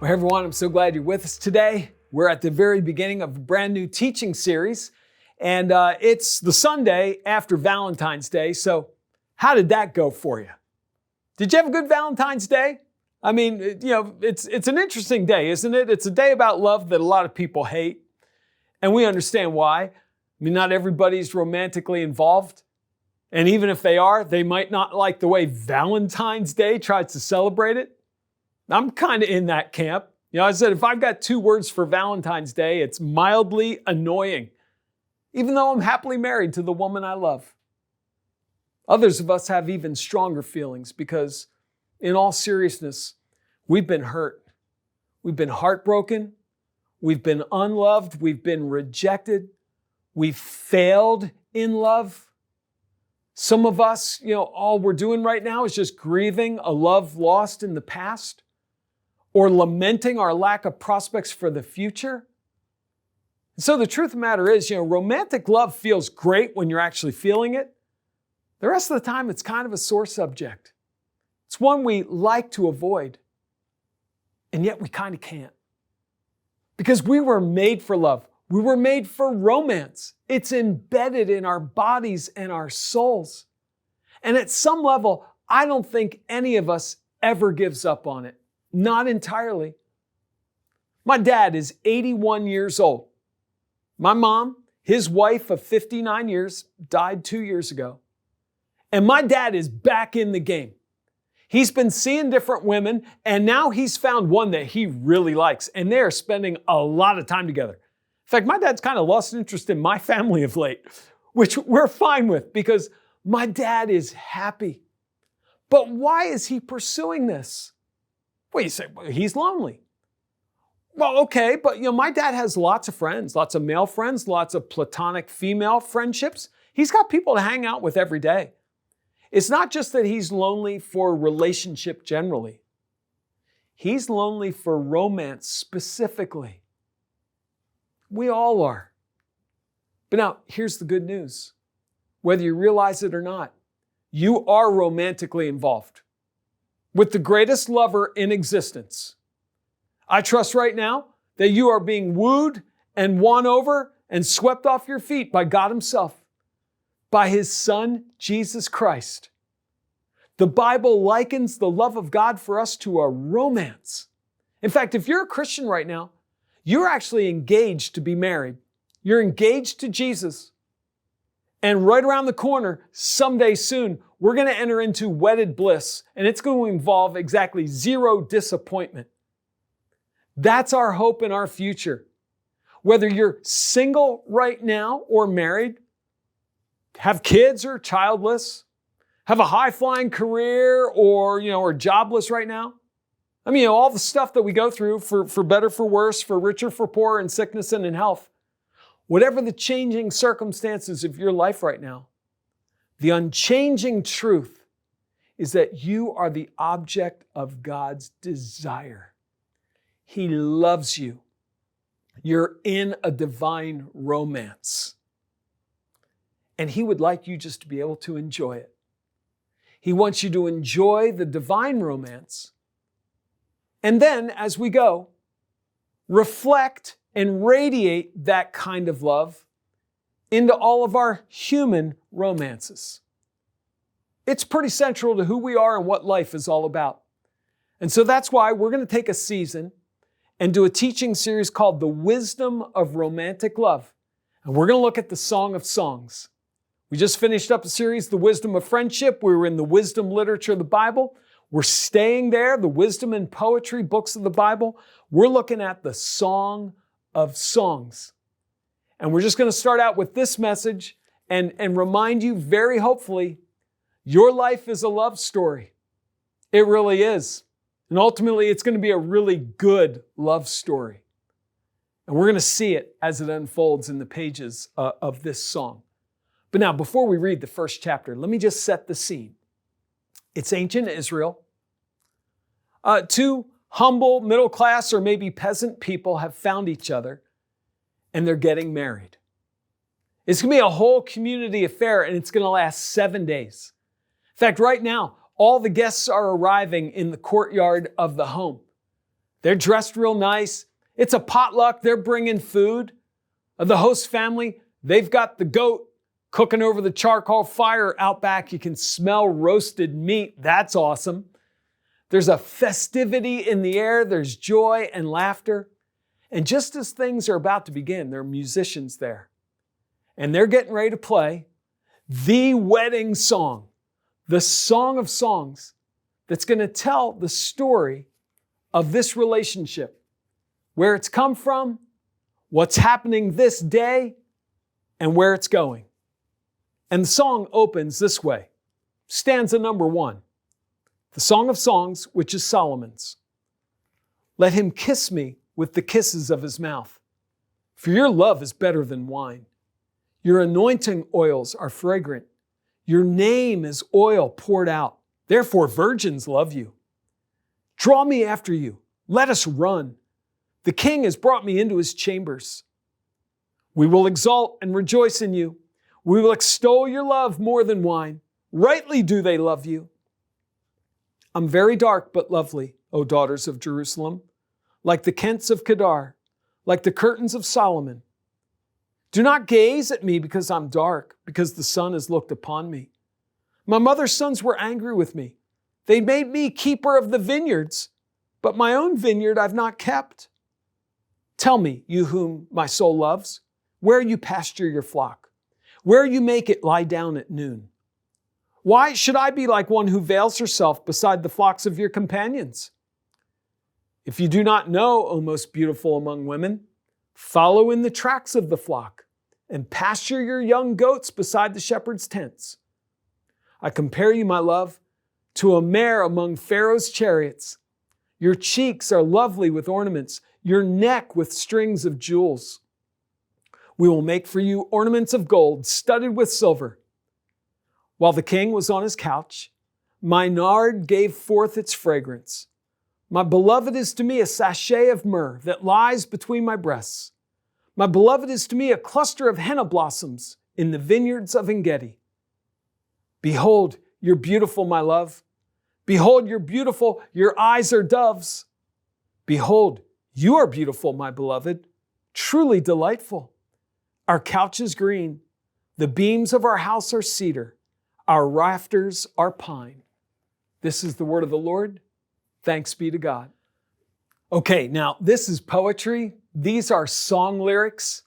Well, everyone, I'm so glad you're with us today. We're at the very beginning of a brand new teaching series, and it's the Sunday after Valentine's Day. So how did that go for you? Did you have a good Valentine's Day? I mean, it's an interesting day, isn't it? It's a day about love that a lot of people hate, and we understand why. I mean, not everybody's romantically involved, and even if they are, they might not like the way Valentine's Day tries to celebrate it. I'm kind of in that camp. I said, if I've got two words for Valentine's Day, it's mildly annoying, even though I'm happily married to the woman I love. Others of us have even stronger feelings because, in all seriousness, we've been hurt. We've been heartbroken. We've been unloved. We've been rejected. We've failed in love. Some of us, all we're doing right now is just grieving a love lost in the past, or lamenting our lack of prospects for the future. So the truth of the matter is, romantic love feels great when you're actually feeling it. The rest of the time, it's kind of a sore subject. It's one we like to avoid, and yet we kind of can't. Because we were made for love. We were made for romance. It's embedded in our bodies and our souls. And at some level, I don't think any of us ever gives up on it. Not entirely. My dad is 81 years old. My mom, his wife of 59 years, died 2 years ago. And my dad is back in the game. He's been seeing different women, and now he's found one that he really likes, and they are spending a lot of time together. In fact, my dad's kind of lost interest in my family of late, which we're fine with because my dad is happy. But why is he pursuing this? Well, you say, well, he's lonely. Well, okay, but my dad has lots of friends, lots of male friends, lots of platonic female friendships. He's got people to hang out with every day. It's not just that he's lonely for relationship generally. He's lonely for romance specifically. We all are. But now, here's the good news. Whether you realize it or not, you are romantically involved with the greatest lover in existence. I trust right now that you are being wooed and won over and swept off your feet by God Himself, by His Son, Jesus Christ. The Bible likens the love of God for us to a romance. In fact, if you're a Christian right now, you're actually engaged to be married. You're engaged to Jesus. And right around the corner, someday soon, we're going to enter into wedded bliss, and it's going to involve exactly zero disappointment. That's our hope in our future. Whether you're single right now or married, have kids or childless, have a high-flying career or jobless right now. I mean, all the stuff that we go through for better, for worse, for richer, for poorer, in sickness and in health. Whatever the changing circumstances of your life right now, the unchanging truth is that you are the object of God's desire. He loves you. You're in a divine romance. And He would like you just to be able to enjoy it. He wants you to enjoy the divine romance. And then, as we go, reflect and radiate that kind of love into all of our human romances. It's pretty central to who we are and what life is all about. And so that's why we're going to take a season and do a teaching series called The Wisdom of Romantic Love. And we're going to look at the Song of Songs. We just finished up a series, The Wisdom of Friendship. We were in the wisdom literature of the Bible. We're staying there, the wisdom and poetry books of the Bible. We're looking at the Song of Songs. And we're just going to start out with this message and remind you very hopefully, your life is a love story. It really is. And ultimately, it's going to be a really good love story. And we're going to see it as it unfolds in the pages of this song. But now, before we read the first chapter, let me just set the scene. It's ancient Israel. Two humble, middle class, or maybe peasant people have found each other, and they're getting married. It's going to be a whole community affair, and it's going to last 7 days. In fact, right now, all the guests are arriving in the courtyard of the home. They're dressed real nice. It's a potluck. They're bringing food. The host family, they've got the goat cooking over the charcoal fire out back. You can smell roasted meat. That's awesome. There's a festivity in the air. There's joy and laughter. And just as things are about to begin, there are musicians there. And they're getting ready to play the wedding song, the Song of Songs, that's going to tell the story of this relationship, where it's come from, what's happening this day, and where it's going. And the song opens this way. Stanza number 1. The Song of Songs, which is Solomon's. Let him kiss me with the kisses of his mouth, for your love is better than wine. Your anointing oils are fragrant. Your name is oil poured out. Therefore, virgins love you. Draw me after you. Let us run. The king has brought me into his chambers. We will exalt and rejoice in you. We will extol your love more than wine. Rightly do they love you. I'm very dark but lovely, O daughters of Jerusalem, like the Kents of Kedar, like the curtains of Solomon. Do not gaze at me because I'm dark, because the sun has looked upon me. My mother's sons were angry with me. They made me keeper of the vineyards, but my own vineyard I've not kept. Tell me, you whom my soul loves, where you pasture your flock, where you make it lie down at noon. Why should I be like one who veils herself beside the flocks of your companions? If you do not know, O most beautiful among women, follow in the tracks of the flock and pasture your young goats beside the shepherd's tents. I compare you, my love, to a mare among Pharaoh's chariots. Your cheeks are lovely with ornaments, your neck with strings of jewels. We will make for you ornaments of gold studded with silver. While the king was on his couch, my nard gave forth its fragrance. My beloved is to me a sachet of myrrh that lies between my breasts. My beloved is to me a cluster of henna blossoms in the vineyards of En-gedi. Behold, you're beautiful, my love. Behold, you're beautiful. Your eyes are doves. Behold, you are beautiful, my beloved, truly delightful. Our couch is green. The beams of our house are cedar. Our rafters are pine. This is the word of the Lord. Thanks be to God. Okay, now this is poetry. These are song lyrics.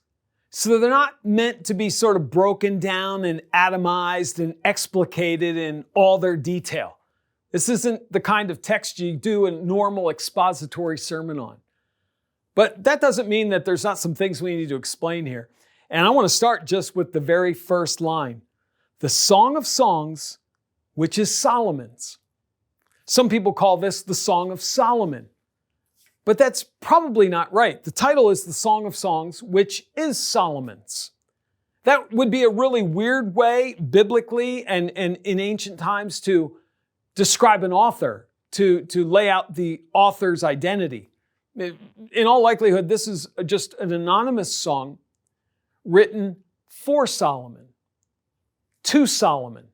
So they're not meant to be sort of broken down and atomized and explicated in all their detail. This isn't the kind of text you do a normal expository sermon on. But that doesn't mean that there's not some things we need to explain here. And I want to start just with the very first line. The Song of Songs, which is Solomon's. Some people call this the Song of Solomon. But that's probably not right. The title is the Song of Songs, which is Solomon's. That would be a really weird way, biblically and in ancient times, to describe an author, to lay out the author's identity. In all likelihood, this is just an anonymous song written for Solomon, to Solomon,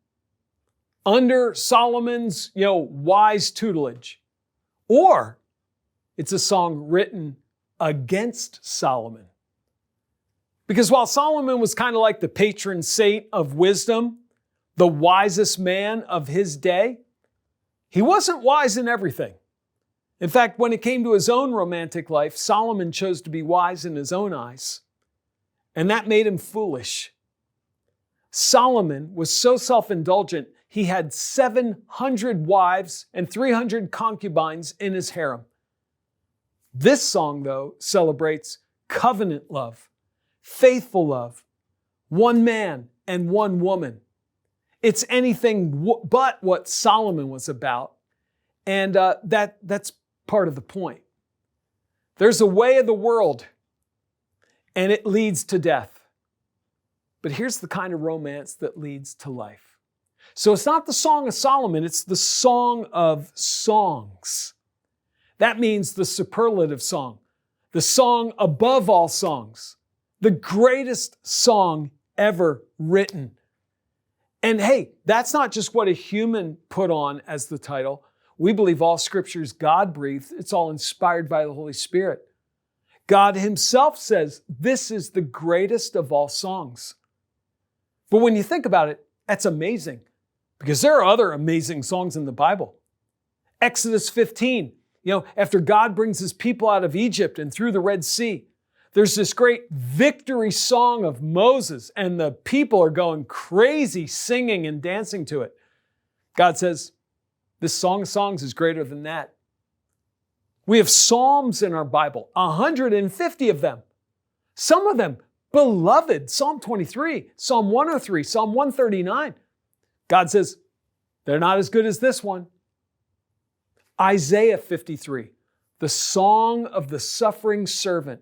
under Solomon's, wise tutelage. Or it's a song written against Solomon. Because while Solomon was kind of like the patron saint of wisdom, the wisest man of his day, he wasn't wise in everything. In fact, when it came to his own romantic life, Solomon chose to be wise in his own eyes, and that made him foolish. Solomon was so self-indulgent, he had 700 wives and 300 concubines in his harem. This song, though, celebrates covenant love, faithful love, one man and one woman. It's anything but what Solomon was about, and that's part of the point. There's a way of the world, and it leads to death. But here's the kind of romance that leads to life. So it's not the Song of Solomon, it's the Song of Songs. That means the superlative song, the song above all songs, the greatest song ever written. And hey, that's not just what a human put on as the title. We believe all Scripture is God-breathed. It's all inspired by the Holy Spirit. God Himself says this is the greatest of all songs. But when you think about it, that's amazing because there are other amazing songs in the Bible. Exodus 15, after God brings His people out of Egypt and through the Red Sea, there's this great victory song of Moses, and the people are going crazy singing and dancing to it. God says, this Song of Songs is greater than that. We have Psalms in our Bible, 150 of them. Some of them beloved, Psalm 23, Psalm 103, Psalm 139. God says, they're not as good as this one. Isaiah 53, the song of the suffering servant,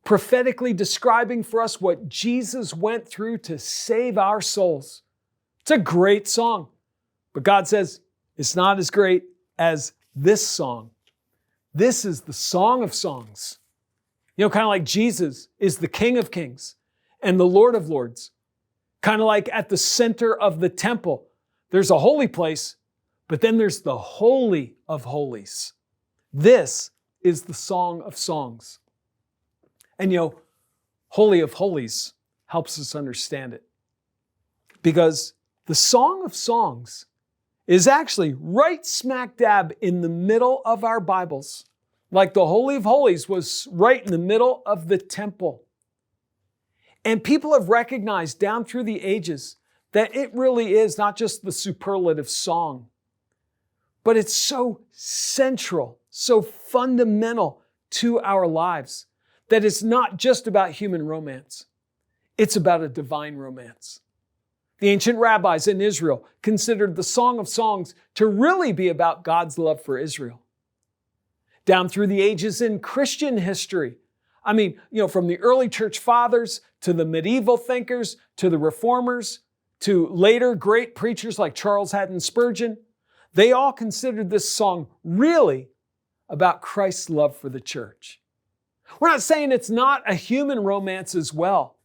prophetically describing for us what Jesus went through to save our souls. It's a great song, but God says it's not as great as this song. This is the Song of Songs. Kind of like Jesus is the King of Kings and the Lord of Lords. Kind of like at the center of the temple, there's a holy place, but then there's the Holy of Holies. This is the Song of Songs. And Holy of Holies helps us understand it. Because the Song of Songs is actually right smack dab in the middle of our Bibles. Like the Holy of Holies was right in the middle of the temple. And people have recognized down through the ages that it really is not just the superlative song, but it's so central, so fundamental to our lives that it's not just about human romance. It's about a divine romance. The ancient rabbis in Israel considered the Song of Songs to really be about God's love for Israel. Down through the ages in Christian history, from the early church fathers to the medieval thinkers to the reformers to later great preachers like Charles Haddon Spurgeon, they all considered this song really about Christ's love for the church. We're not saying it's not a human romance as well,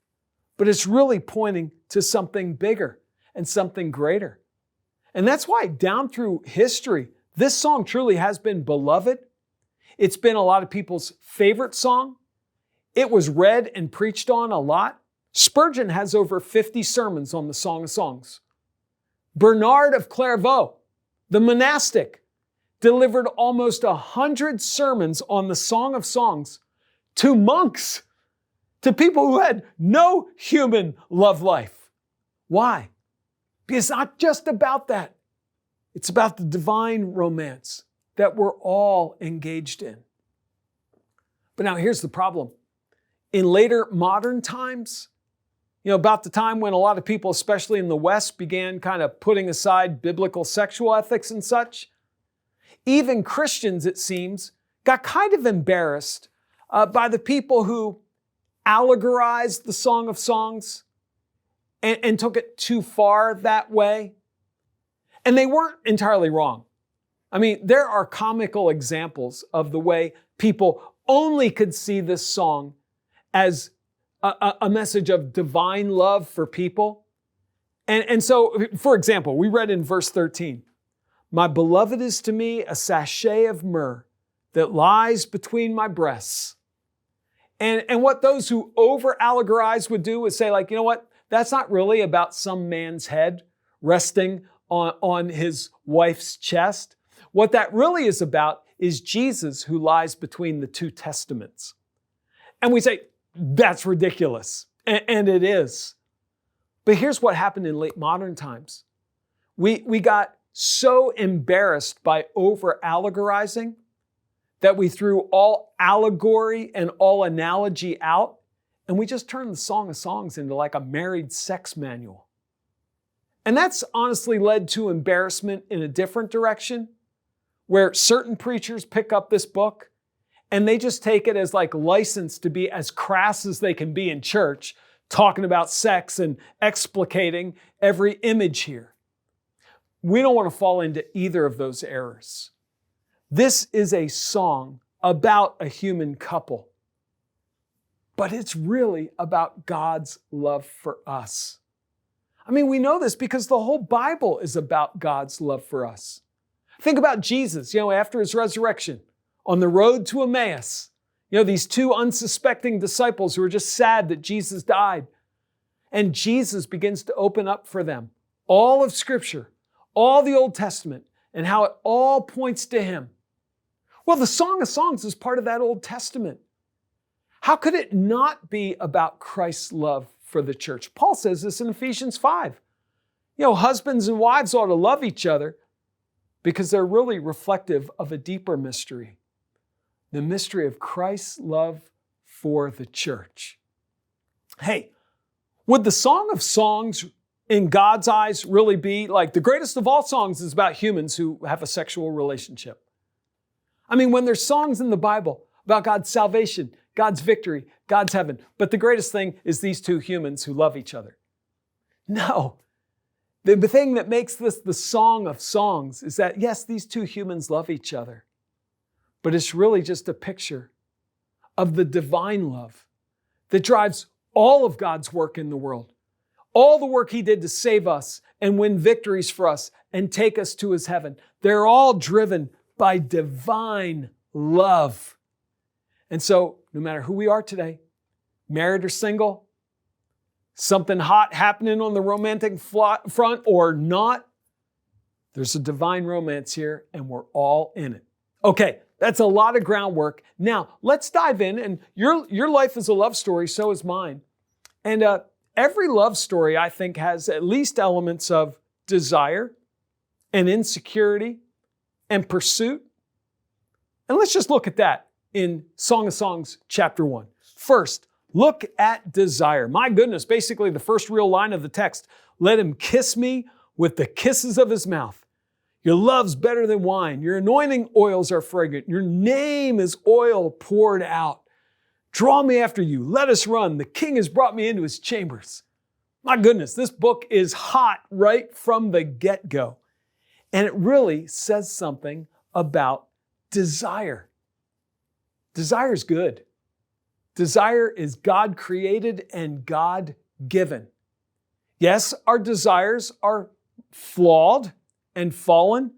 but it's really pointing to something bigger and something greater. And that's why down through history, this song truly has been beloved. It's been a lot of people's favorite song. It was read and preached on a lot. Spurgeon has over 50 sermons on the Song of Songs. Bernard of Clairvaux, the monastic, delivered almost 100 sermons on the Song of Songs to monks, to people who had no human love life. Why? Because it's not just about that. It's about the divine romance that we're all engaged in. But now here's the problem. In later modern times, about the time when a lot of people, especially in the West, began kind of putting aside biblical sexual ethics and such, even Christians, it seems, got kind of embarrassed by the people who allegorized the Song of Songs and took it too far that way. And they weren't entirely wrong. There are comical examples of the way people only could see this song as a message of divine love for people. And so, for example, we read in verse 13, "My beloved is to me a sachet of myrrh that lies between my breasts." And what those who over-allegorize would do is say, that's not really about some man's head resting on his wife's chest. What that really is about is Jesus who lies between the two testaments. And we say, that's ridiculous. And it is. But here's what happened in late modern times. We got so embarrassed by over-allegorizing that we threw all allegory and all analogy out, and we just turned the Song of Songs into like a married sex manual. And that's honestly led to embarrassment in a different direction, where certain preachers pick up this book and they just take it as like license to be as crass as they can be in church, talking about sex and explicating every image here. We don't want to fall into either of those errors. This is a song about a human couple, but it's really about God's love for us. We know this because the whole Bible is about God's love for us. Think about Jesus, after his resurrection, on the road to Emmaus. These two unsuspecting disciples who were just sad that Jesus died. And Jesus begins to open up for them all of Scripture, all the Old Testament, and how it all points to him. Well, the Song of Songs is part of that Old Testament. How could it not be about Christ's love for the church? Paul says this in Ephesians 5. Husbands and wives ought to love each other because they're really reflective of a deeper mystery. The mystery of Christ's love for the church. Hey, would the Song of Songs in God's eyes really be like the greatest of all songs is about humans who have a sexual relationship? When there's songs in the Bible about God's salvation, God's victory, God's heaven, but the greatest thing is these two humans who love each other. No. The thing that makes this the Song of Songs is that, yes, these two humans love each other, but it's really just a picture of the divine love that drives all of God's work in the world, all the work he did to save us and win victories for us and take us to his heaven. They're all driven by divine love. And so, no matter who we are today, married or single, something hot happening on the romantic front or not, there's a divine romance here and we're all in it. Okay, that's a lot of groundwork. Now, let's dive in. And your life is a love story, so is mine. And every love story, I think, has at least elements of desire and insecurity and pursuit. And let's just look at that in Song of Songs, chapter 1. First, look at desire. My goodness, basically the first real line of the text, let him kiss me with the kisses of his mouth. Your love's better than wine. Your anointing oils are fragrant. Your name is oil poured out. Draw me after you. Let us run. The king has brought me into his chambers. My goodness, this book is hot right from the get-go. And it really says something about desire. Desire is good. Desire is God created and God given. Yes, our desires are flawed and fallen,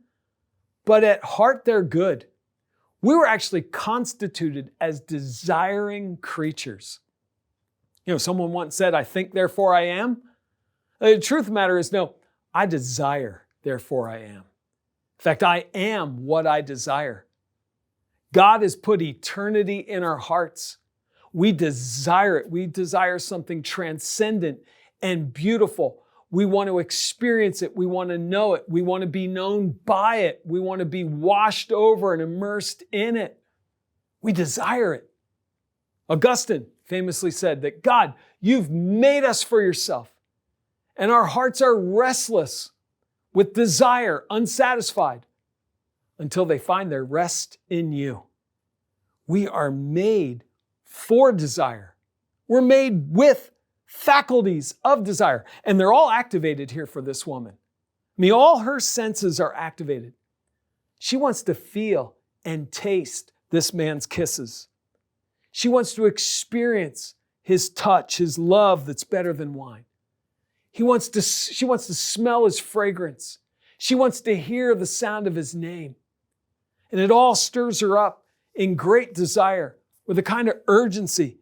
but at heart they're good. We were actually constituted as desiring creatures. Someone once said, I think, therefore I am. The truth of the matter is, no, I desire, therefore I am. In fact, I am what I desire. God has put eternity in our hearts. We desire it. We desire something transcendent and beautiful. We want to experience it. We want to know it. We want to be known by it. We want to be washed over and immersed in it. We desire it. Augustine famously said that, God, you've made us for yourself, and our hearts are restless with desire, unsatisfied, until they find their rest in you. We are made for desire. We're made with faculties of desire. And they're all activated here for this woman. All her senses are activated. She wants to feel and taste this man's kisses. She wants to experience his touch, his love that's better than wine. She wants to smell his fragrance. She wants to hear the sound of his name. And it all stirs her up in great desire with a kind of urgency.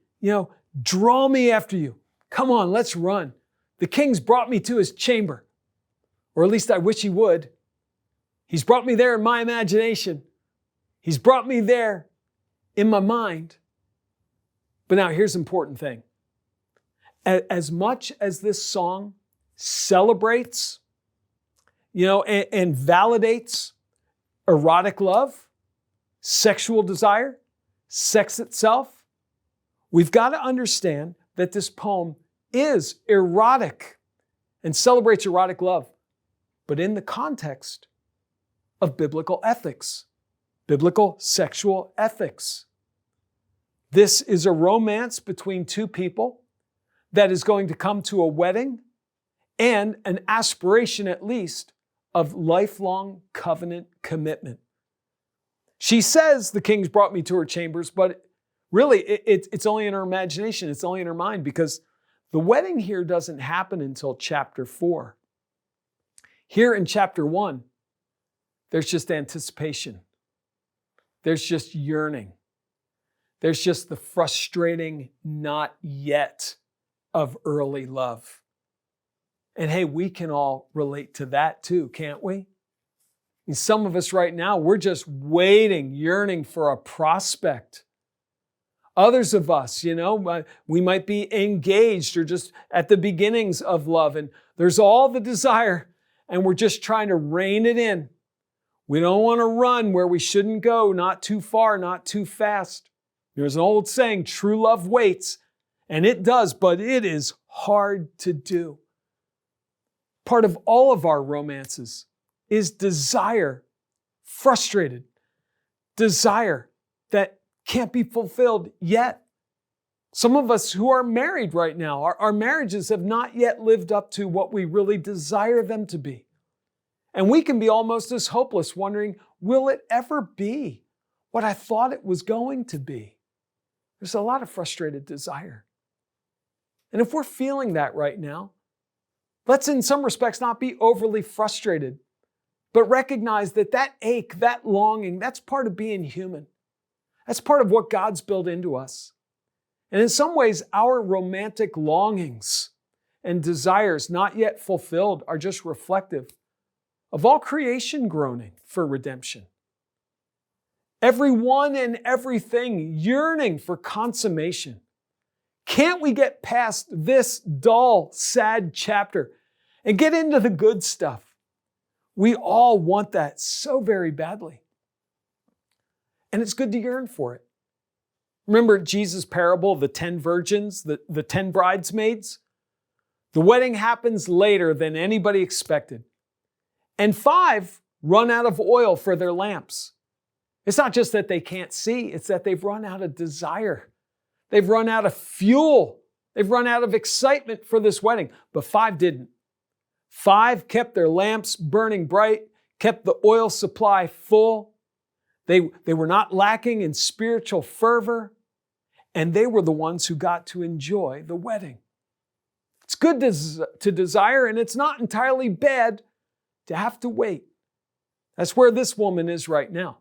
Draw me after you. Come on, let's run. The king's brought me to his chamber. Or at least I wish he would. He's brought me there in my imagination. He's brought me there in my mind. But now here's the important thing. As much as this song celebrates, and validates erotic love, sexual desire, sex itself, we've got to understand that this poem is erotic and celebrates erotic love, but in the context of biblical ethics, biblical sexual ethics. This is a romance between two people that is going to come to a wedding and an aspiration, at least, of lifelong covenant commitment. She says the king's brought me to her chambers, but really, it's only in her imagination. It's only in her mind, because the wedding here doesn't happen until chapter 4. Here in chapter 1, There's just anticipation. There's just yearning. There's just the frustrating not yet of early love. And hey, we can all relate to that too, can't we? And some of us right now, we're just waiting, yearning for a prospect. Others of us, we might be engaged or just at the beginnings of love, and there's all the desire, and we're just trying to rein it in. We don't want to run where we shouldn't go, not too far, not too fast. There's an old saying, true love waits, and it does, but it is hard to do. Part of all of our romances is desire, frustrated desire that can't be fulfilled yet. Some of us who are married right now, our marriages have not yet lived up to what we really desire them to be. And we can be almost as hopeless, wondering, will it ever be what I thought it was going to be? There's a lot of frustrated desire. And if we're feeling that right now, let's in some respects not be overly frustrated, but recognize that that ache, that longing, that's part of being human. That's part of what God's built into us. And in some ways, our romantic longings and desires not yet fulfilled are just reflective of all creation groaning for redemption. Everyone and everything yearning for consummation. Can't we get past this dull, sad chapter and get into the good stuff? We all want that so very badly. And it's good to yearn for it. Remember Jesus' parable of the 10 virgins, the 10 bridesmaids? The wedding happens later than anybody expected. And 5 run out of oil for their lamps. It's not just that they can't see, it's that they've run out of desire. They've run out of fuel. They've run out of excitement for this wedding. But 5 didn't. 5 kept their lamps burning bright, kept the oil supply full. They were not lacking in spiritual fervor, and they were the ones who got to enjoy the wedding. It's good to desire, and it's not entirely bad to have to wait. That's where this woman is right now.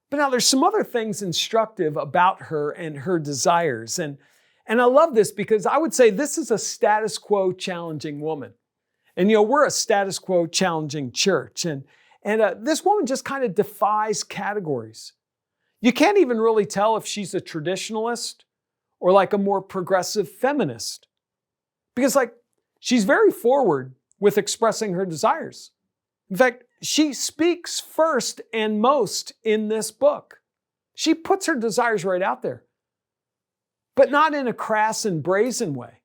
But now there's some other things instructive about her and her desires. And I love this because I would say this is a status quo challenging woman. And we're a status quo challenging church. And this woman just kind of defies categories. You can't even really tell if she's a traditionalist or like a more progressive feminist. Because she's very forward with expressing her desires. In fact, she speaks first and most in this book. She puts her desires right out there, but not in a crass and brazen way.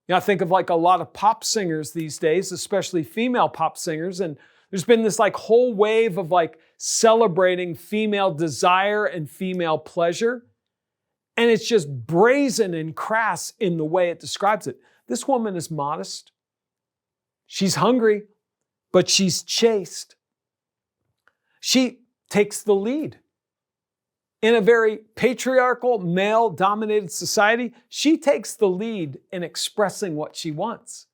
I think of a lot of pop singers these days, especially female pop singers, and there's been this whole wave of celebrating female desire and female pleasure. And it's just brazen and crass in the way it describes it. This woman is modest. She's hungry, but she's chaste. She takes the lead. In a very patriarchal, male-dominated society, she takes the lead in expressing what she wants.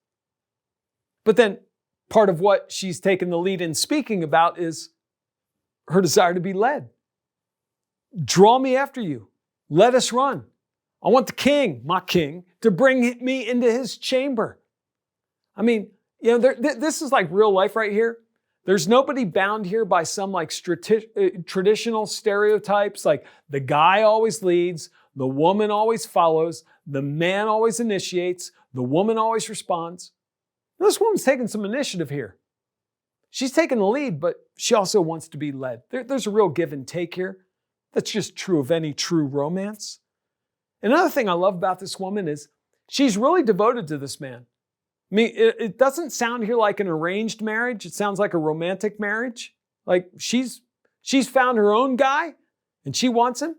But then part of what she's taken the lead in speaking about is her desire to be led. Draw me after you. Let us run. I want the king, my king, to bring me into his chamber. I mean, this is real life right here. There's nobody bound here by some traditional stereotypes, like the guy always leads, the woman always follows, the man always initiates, the woman always responds. Now, this woman's taking some initiative here. She's taking the lead, but she also wants to be led. There's a real give and take here. That's just true of any true romance. Another thing I love about this woman is she's really devoted to this man. I mean, it doesn't sound here like an arranged marriage. It sounds like a romantic marriage. She's found her own guy and she wants him,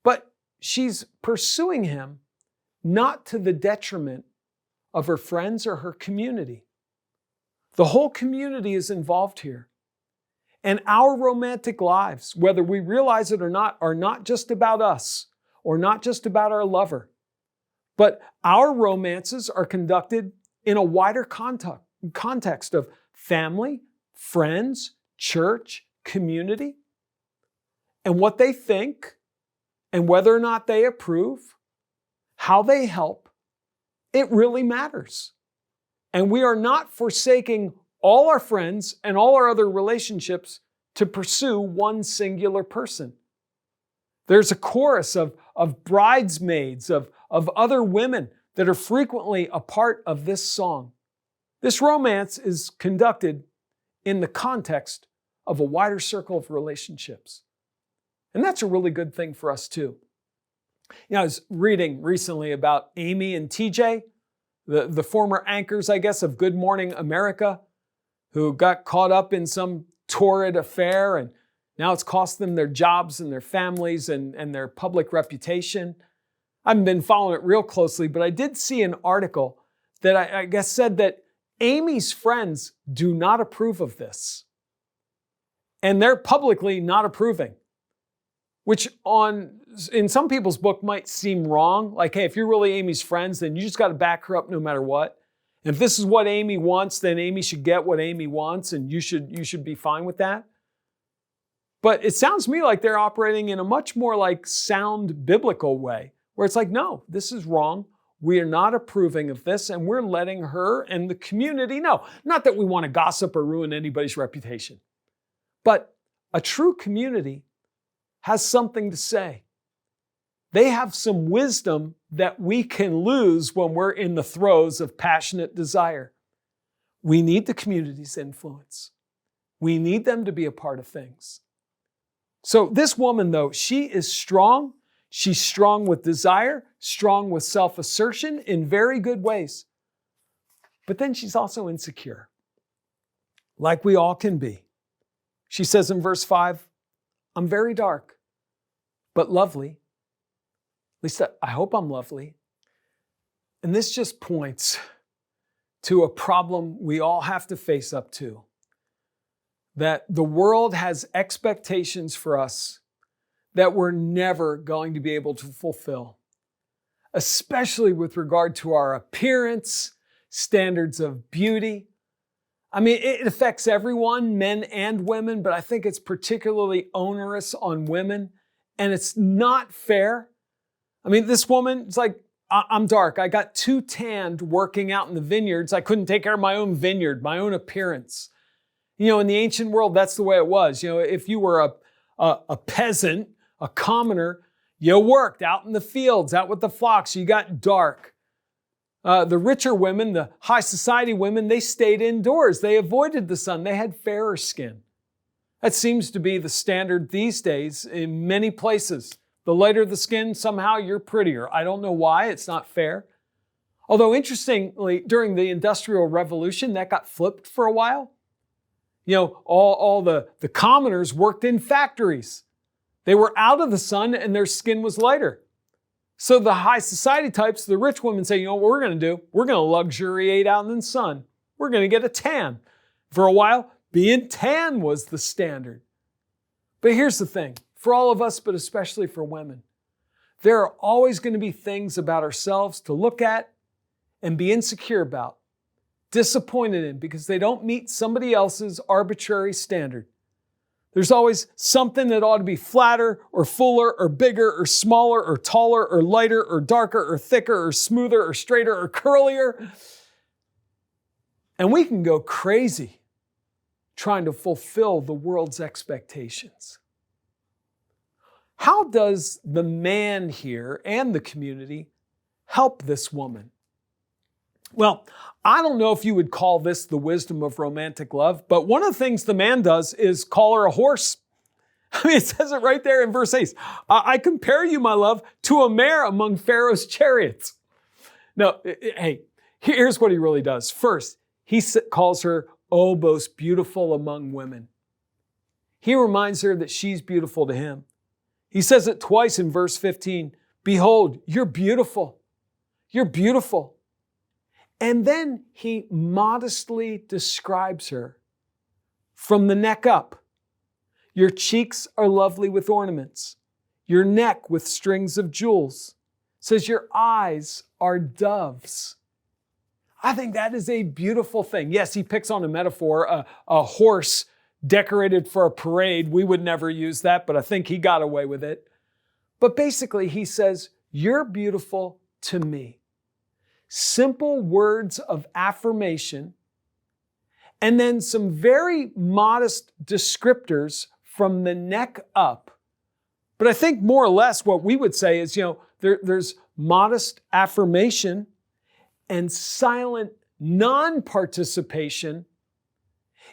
but she's pursuing him not to the detriment of her friends or her community. The whole community is involved here. And our romantic lives, whether we realize it or not, are not just about us or not just about our lover. But our romances are conducted in a wider context of family, friends, church, community, and what they think, and whether or not they approve, how they help, it really matters. And we are not forsaking all our friends and all our other relationships to pursue one singular person. There's a chorus of bridesmaids, of other women that are frequently a part of this song. This romance is conducted in the context of a wider circle of relationships. And that's a really good thing for us too. I was reading recently about Amy and TJ, the former anchors, I guess, of Good Morning America, who got caught up in some torrid affair, and now it's cost them their jobs and their families and their public reputation. I haven't been following it real closely, but I did see an article that I guess said that Amy's friends do not approve of this. And they're publicly not approving, which in some people's book might seem wrong. Like, hey, if you're really Amy's friends, then you just got to back her up no matter what. And if this is what Amy wants, then Amy should get what Amy wants, and you should be fine with that. But it sounds to me like they're operating in a much more like sound biblical way, where it's like, no, this is wrong. We are not approving of this, and we're letting her and the community know. Not that we want to gossip or ruin anybody's reputation, but a true community has something to say. They have some wisdom that we can lose when we're in the throes of passionate desire. We need the community's influence. We need them to be a part of things. So this woman, though, she is strong. She's strong with desire, strong with self-assertion in very good ways. But then she's also insecure, like we all can be. She says in verse 5, I'm very dark, but lovely. At least I hope I'm lovely. And this just points to a problem we all have to face up to. That the world has expectations for us that we're never going to be able to fulfill, especially with regard to our appearance, standards of beauty. I mean, it affects everyone, men and women, but I think it's particularly onerous on women, and it's not fair. I mean, this woman, it's like, I'm dark. I got too tanned working out in the vineyards. I couldn't take care of my own vineyard, my own appearance. In the ancient world, that's the way it was. If you were a peasant, a commoner, you worked out in the fields, out with the flocks. You got dark. The richer women, the high society women, they stayed indoors. They avoided the sun. They had fairer skin. That seems to be the standard these days in many places. The lighter the skin, somehow you're prettier. I don't know why. It's not fair. Although, interestingly, during the Industrial Revolution, that got flipped for a while. All the commoners worked in factories. They were out of the sun and their skin was lighter. So the high society types, the rich women say, what we're going to do? We're going to luxuriate out in the sun. We're going to get a tan. For a while, being tan was the standard. But here's the thing. For all of us, but especially for women, there are always going to be things about ourselves to look at and be insecure about, disappointed in because they don't meet somebody else's arbitrary standard. There's always something that ought to be flatter or fuller or bigger or smaller or taller or lighter or darker or thicker or smoother or straighter or curlier. And we can go crazy trying to fulfill the world's expectations. How does the man here and the community help this woman? Well, I don't know if you would call this the wisdom of romantic love, but one of the things the man does is call her a horse. I mean, it says it right there in verse 8. I compare you, my love, to a mare among Pharaoh's chariots. Now, hey, here's what he really does. First, he calls her, oh, most beautiful among women. He reminds her that she's beautiful to him. He says it twice in verse 15. Behold, you're beautiful. You're beautiful. And then he modestly describes her from the neck up. Your cheeks are lovely with ornaments. Your neck with strings of jewels. Says your eyes are doves. I think that is a beautiful thing. Yes, he picks on a metaphor, a horse decorated for a parade. We would never use that, but I think he got away with it. But basically, he says, "You're beautiful to me." Simple words of affirmation, and then some very modest descriptors from the neck up. But I think more or less what we would say is, there's modest affirmation and silent non-participation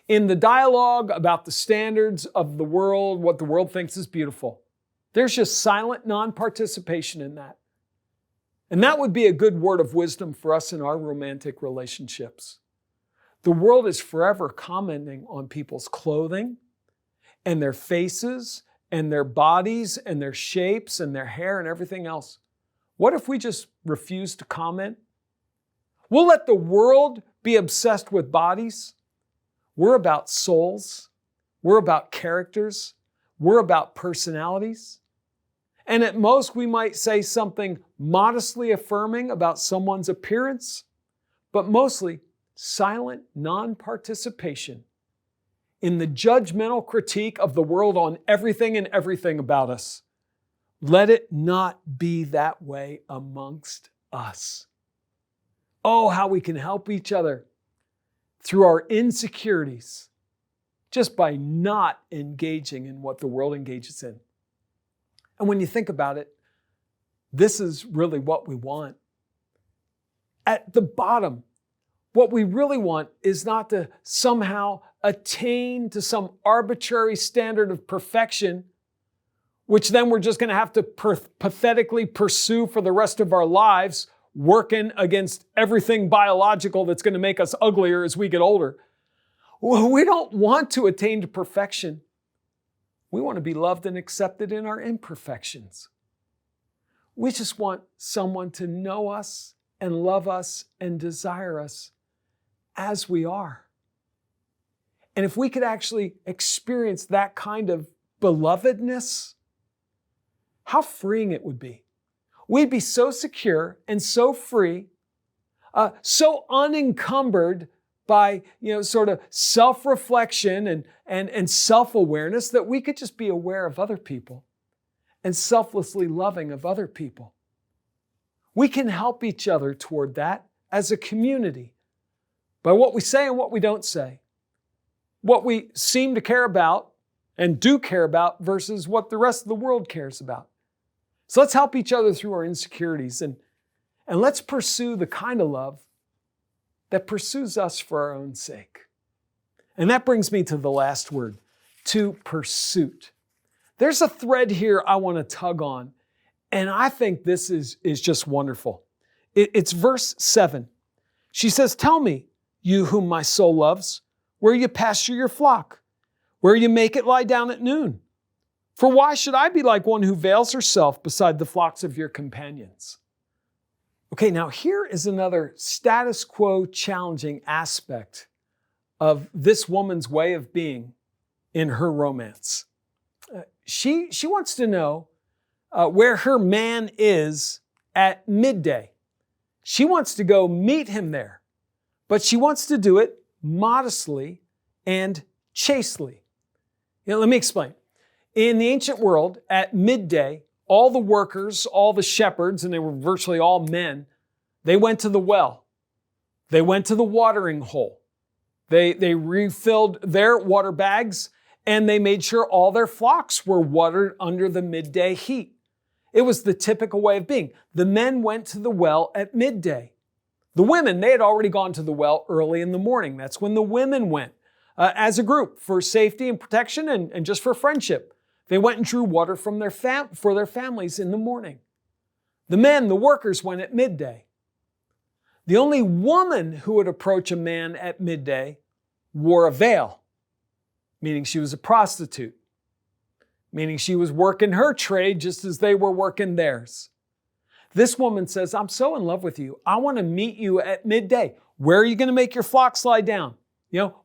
in the dialogue about the standards of the world, what the world thinks is beautiful. There's just silent non-participation in that. And that would be a good word of wisdom for us in our romantic relationships. The world is forever commenting on people's clothing and their faces and their bodies and their shapes and their hair and everything else. What if we just refuse to comment? We'll let the world be obsessed with bodies. We're about souls. We're about characters. We're about personalities. And at most, we might say something modestly affirming about someone's appearance, but mostly silent non-participation in the judgmental critique of the world on everything and everything about us. Let it not be that way amongst us. Oh, how we can help each other through our insecurities just by not engaging in what the world engages in. And when you think about it, this is really what we want. At the bottom, what we really want is not to somehow attain to some arbitrary standard of perfection, which then we're just going to have to pathetically pursue for the rest of our lives, working against everything biological that's going to make us uglier as we get older. We don't want to attain to perfection. We want to be loved and accepted in our imperfections. We just want someone to know us and love us and desire us as we are. And if we could actually experience that kind of belovedness, how freeing it would be. We'd be so secure and so free, so unencumbered by, sort of self-reflection and self-awareness that we could just be aware of other people and selflessly loving of other people. We can help each other toward that as a community by what we say and what we don't say, what we seem to care about and do care about versus what the rest of the world cares about. So let's help each other through our insecurities and let's pursue the kind of love that pursues us for our own sake. And that brings me to the last word, to pursuit. There's a thread here I want to tug on, and I think this is just wonderful. It's verse 7. She says, "Tell me, you whom my soul loves, where you pasture your flock, where you make it lie down at noon. For why should I be like one who veils herself beside the flocks of your companions?" Okay, now here is another status quo challenging aspect of this woman's way of being in her romance. She wants to know where her man is at midday. She wants to go meet him there, but she wants to do it modestly and chastely. Let me explain. In the ancient world, at midday, all the workers, all the shepherds, and they were virtually all men, they went to the well. They went to the watering hole. They refilled their water bags, and they made sure all their flocks were watered under the midday heat. It was the typical way of being. The men went to the well at midday. The women, they had already gone to the well early in the morning. That's when the women went as a group for safety and protection and just for friendship. They went and drew water from for their families in the morning. The men, the workers, went at midday. The only woman who would approach a man at midday wore a veil, meaning she was a prostitute, meaning she was working her trade just as they were working theirs. This woman says, "I'm so in love with you. I want to meet you at midday. Where are you going to make your flocks lie down?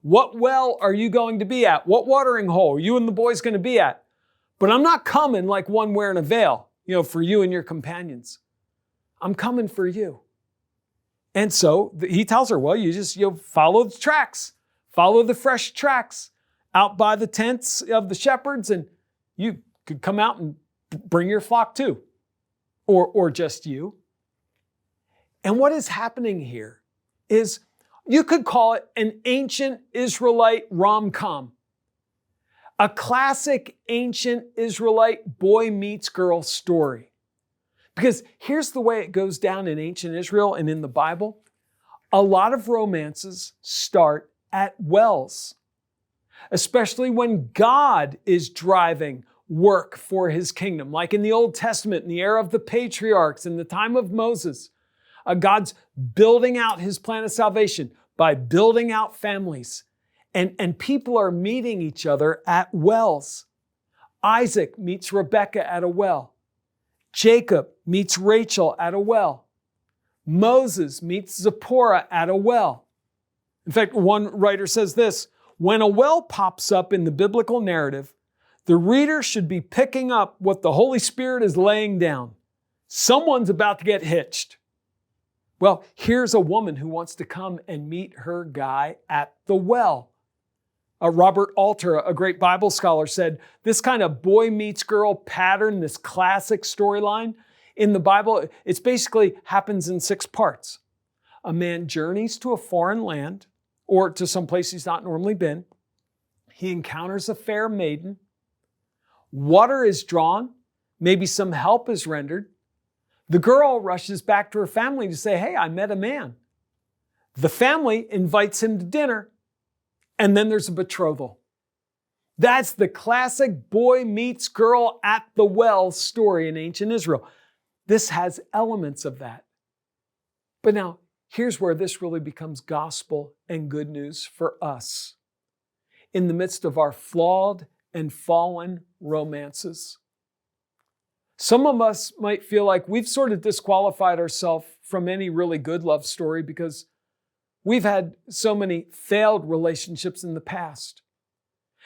What well are you going to be at? What watering hole are you and the boys going to be at? But I'm not coming like one wearing a veil, for you and your companions. I'm coming for you." And so he tells her, well, you just follow the tracks, follow the fresh tracks. out by the tents of the shepherds, and you could come out and bring your flock too, or just you. And what is happening here is, you could call it an ancient Israelite rom-com. A classic ancient Israelite boy meets girl story. Because here's the way it goes down in ancient Israel and in the Bible. A lot of romances start at wells, especially when God is driving work for his kingdom. Like in the Old Testament, in the era of the patriarchs, in the time of Moses, God's building out his plan of salvation by building out families. And people are meeting each other at wells. Isaac meets Rebekah at a well. Jacob meets Rachel at a well. Moses meets Zipporah at a well. In fact, one writer says this: when a well pops up in the biblical narrative, the reader should be picking up what the Holy Spirit is laying down. Someone's about to get hitched. Well, here's a woman who wants to come and meet her guy at the well. Robert Alter, a great Bible scholar, said this kind of boy meets girl pattern, this classic storyline in the Bible, it basically happens in 6 parts. A man journeys to a foreign land or to some place he's not normally been. He encounters a fair maiden. Water is drawn. Maybe some help is rendered. The girl rushes back to her family to say, hey, I met a man. The family invites him to dinner. And then there's a betrothal. That's the classic boy meets girl at the well story in ancient Israel. This has elements of that. But now, here's where this really becomes gospel and good news for us. In the midst of our flawed and fallen romances, some of us might feel like we've sort of disqualified ourselves from any really good love story because we've had so many failed relationships in the past.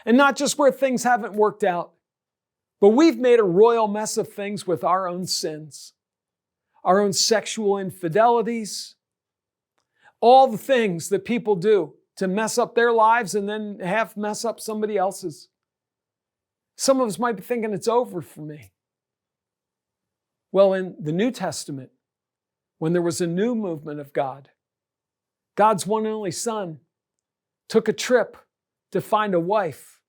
And not just where things haven't worked out, but we've made a royal mess of things with our own sins, our own sexual infidelities, all the things that people do to mess up their lives and then half mess up somebody else's. Some of us might be thinking it's over for me. Well, in the New Testament, when there was a new movement of God, God's one and only Son took a trip to find a wife.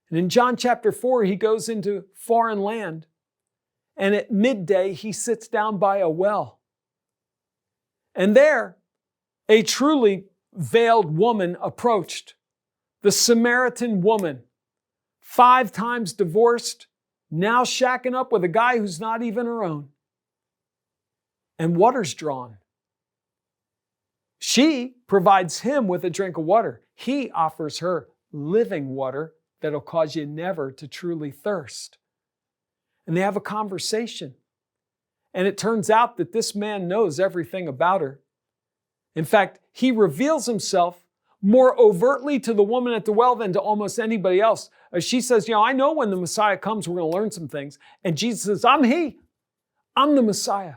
And in John chapter 4, he goes into foreign land. And at midday, he sits down by a well. And there, a truly veiled woman approached. The Samaritan woman, 5 times divorced, now shacking up with a guy who's not even her own. And water's drawn. She provides him with a drink of water. He offers her living water that'll cause you never to truly thirst. And they have a conversation. And it turns out that this man knows everything about her. In fact, he reveals himself more overtly to the woman at the well than to almost anybody else. She says, I know when the Messiah comes, we're going to learn some things. And Jesus says, I'm he. I'm the Messiah.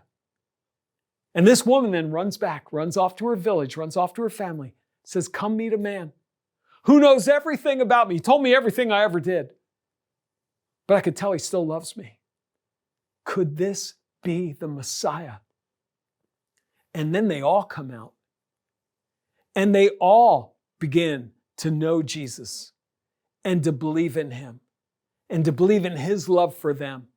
And this woman then runs back, runs off to her village, runs off to her family, says, come meet a man who knows everything about me. He told me everything I ever did. But I could tell he still loves me. Could this be the Messiah? And then they all come out. And they all begin to know Jesus and to believe in him and to believe in his love for them.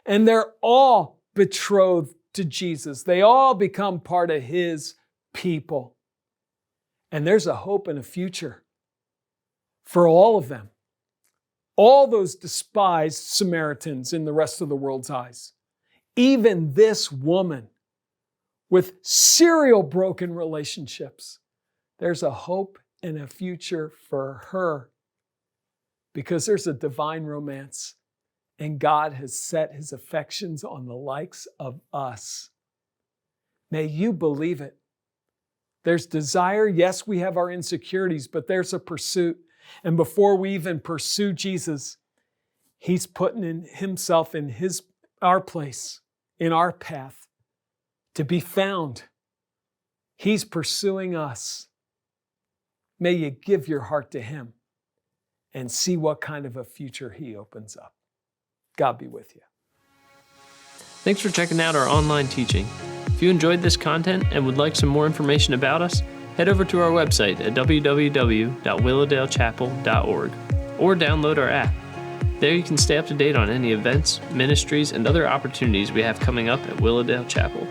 And they're all betrothed to Jesus. They all become part of his people. And there's a hope and a future for all of them. All those despised Samaritans in the rest of the world's eyes. Even this woman with serial broken relationships. There's a hope and a future for her because there's a divine romance and God has set his affections on the likes of us. May you believe it. There's desire. Yes, we have our insecurities, but there's a pursuit. And before we even pursue Jesus, he's putting in himself in our place, in our path, to be found. He's pursuing us. May you give your heart to him and see what kind of a future He opens up. God be with you. Thanks for checking out our online teaching. If you enjoyed this content and would like some more information about us, head over to our website at www.willowdalechapel.org or download our app. There you can stay up to date on any events, ministries, and other opportunities we have coming up at Willowdale Chapel.